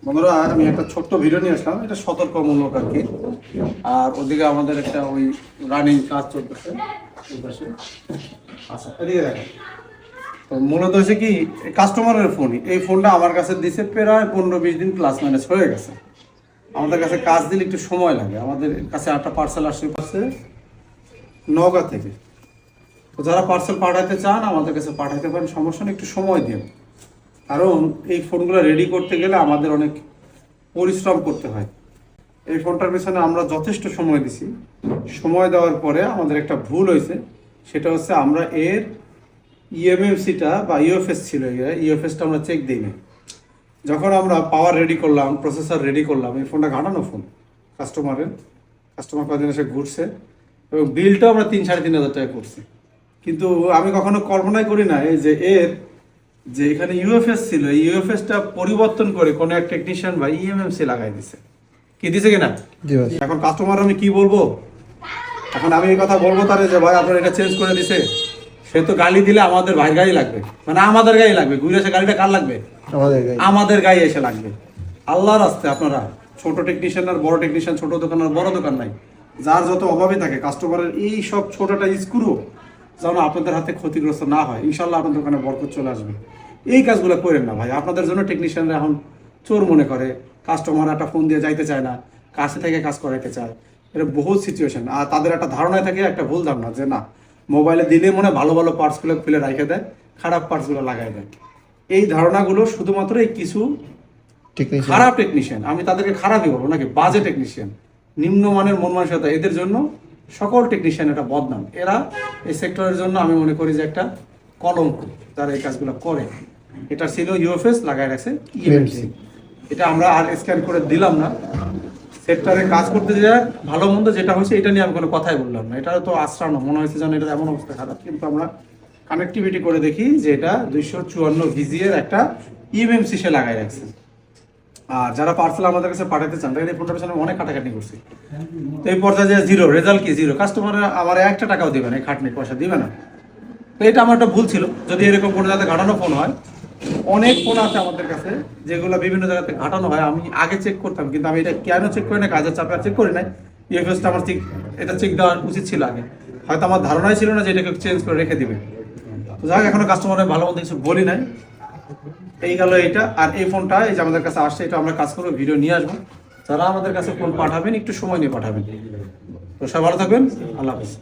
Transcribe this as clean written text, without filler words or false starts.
বন্ধুরা, আমি একটা ছোট্ট ভিডিও নিয়ে আসলাম, এটা সতর্কমূলক আর কি। আর ওদিকে আমাদের একটা ওই রানিং কাজ চলতেছে। আচ্ছা, এদিকে দেখেন। তো মূলত হচ্ছে কি, কাস্টমারের ফোনই, এই ফোনটা আমার কাছে দিছে প্রায় 15-20 দিন প্লাস মাইনাস হয়ে গেছে। আমাদের কাছে কাজ দিলে একটু সময় লাগে। আমাদের কাছে একটা পার্সেল আসছে নওগাঁ থেকে। তো যারা পার্সেল পাঠাতে চান আমাদের কাছে পাঠাতে পারেন, সমস্যা নেই, একটু সময় দিন। কারণ এই ফোনগুলো রেডি করতে গেলে আমাদের অনেক পরিশ্রম করতে হয়। এই ফোনটার পেছনে আমরা যথেষ্ট সময় দিছি। সময় দেওয়ার পরে আমাদের একটা ভুল হয়েছে, সেটা হচ্ছে আমরা এর ইএমএমসিটা বা ইউএফএস ছিল, ইউএফএসটা আমরা চেক দিই না। যখন আমরা পাওয়ার রেডি করলাম, প্রসেসর রেডি করলাম, এই ফোনটা ঘাটানো ফোন কাস্টমার কদিন এসে ঘুরছে এবং বিলটাও আমরা 3-3.5 হাজার টাকা করছি। কিন্তু আমি কখনো কল্পনাই করি না এই যে এর যে এখানে ইউএফএস ছিল, এই ইউএফএসটা পরিবর্তন করে কোনো এক টেকনিশিয়ান বা ইএমএমসি লাগাই দিছে। কি দিছে কিনা? এখন কাস্টমার আমি কি বলবো? এখন আমি এই কথা বলবো তারে যে ভাই আপনার এটা চেঞ্জ করে দিছে, সে তো গালি দিলে আমাদের ভাই গাড়ি লাগবে, মানে আমাদের গাড়ি লাগবে। ঘুরে এসে গাড়িটা কার লাগবে? আমাদের গাড়ি এসে লাগবে। আল্লাহর রাস্তে আপনারা ছোট টেকনিশিয়ান আর বড় টেকনিশিয়ান, ছোট দোকান আর বড় দোকান নাই, যার যত অভাবে থাকে কাস্টমারের এই সব ছোটটা স্ক্রু যেন আপনাদের হাতে ক্ষতিগ্রস্ত না হয়। ইনশাল্লাহ আপনার দোকানে বরকত চলে আসবে। এই কাজগুলো করেন না ভাই। আপনাদের জন্য টেকনিশিয়ানরা এখন চোর মনে করে, কাস্টমার একটা ফোন দিয়ে যাইতে চায় না, কাছে থেকে কাজ করাইতে চায়। এটা বহুত সিচুয়েশন। আর তাদের একটা ধারণায় থাকে, একটা ভুল ধারণা যে না, মোবাইলে দিলে মনে ভালো ভালো পার্টসগুলো খুলে রেখে দেয়, খারাপ পার্টসগুলো লাগাই দেয়। এই ধারণাগুলো শুধুমাত্র এই কিছু খারাপ টেকনিশিয়ান, আমি তাদেরকে খারাপই বলবো নাকি, বাজে টেকনিশিয়ান, নিম্নমানের মন মানসিকতা, এদের জন্য সকল টেকনিশিয়ান এটা বদনাম। এরা এই সেক্টরের জন্য আমি মনে করি যে একটা কলঙ্ক, যারা এই কাজগুলো করে। এটা ছিল ইউএফএস, লাগাই রাখছে ইএমএমসি। এটা আমরা আর স্ক্যান করে দিলাম না। সেক্টরে কাজ করতে যায় ভালো মন্দ যেটা হয়েছে এটা নিয়ে আমি কোনো কথাই বললাম না। এটা তো আশ্রানো মনে হয়েছে যেন এটা এমন অবস্থা খারাপ, কিন্তু আমরা কানেক্টিভিটি করে দেখি যে এটা 254 ভিজি এর একটা ইএমএমসি সে লাগাই রাখছে। আর যারা পার্সেল আমাদের কাছে পাঠাতে চান, তাহলে এই ফোনটার পেছনে অনেক খাটাখাটি করছি। তো এই পর্যায়ে যে জিরো রেজাল্ট, কি জিরো, কাস্টমার আমার একটা টাকাও দিবে না, এই খাটনির পয়সা দিবে না। তো এটা আমার একটা ভুল ছিল। যদি এরকম কোনো জায়গায় ঘাটানো ফোন হয়, অনেক ফোন আছে আমাদের কাছে যেগুলো বিভিন্ন জায়গাতে ঘাটানো হয়, আমি আগে চেক করতাম, কিন্তু আমি এটা কেন চেক করি না, কাজের চাপে চেক করি নাই। ইউএফএসটা আমার ঠিক এটা চেক দেওয়া উচিত ছিল আগে। হয়তো আমার ধারণাই ছিল না যে এটাকে চেঞ্জ করে রেখে দিবে। তো যাক, এখনো কাস্টমারের ভালো মতো কিছু বলি নাই। এই গেল এইটা। আর এই ফোনটা এই যে আমাদের কাছে আসছে, এটা আমরা কাজ করবো, ভিডিও নিয়ে আসবো। যারা আমাদের কাছে ফোন পাঠাবেন একটু সময় নিয়ে পাঠাবেন। তো সবাই ভালো থাকবেন, আল্লাহ হাফেজ।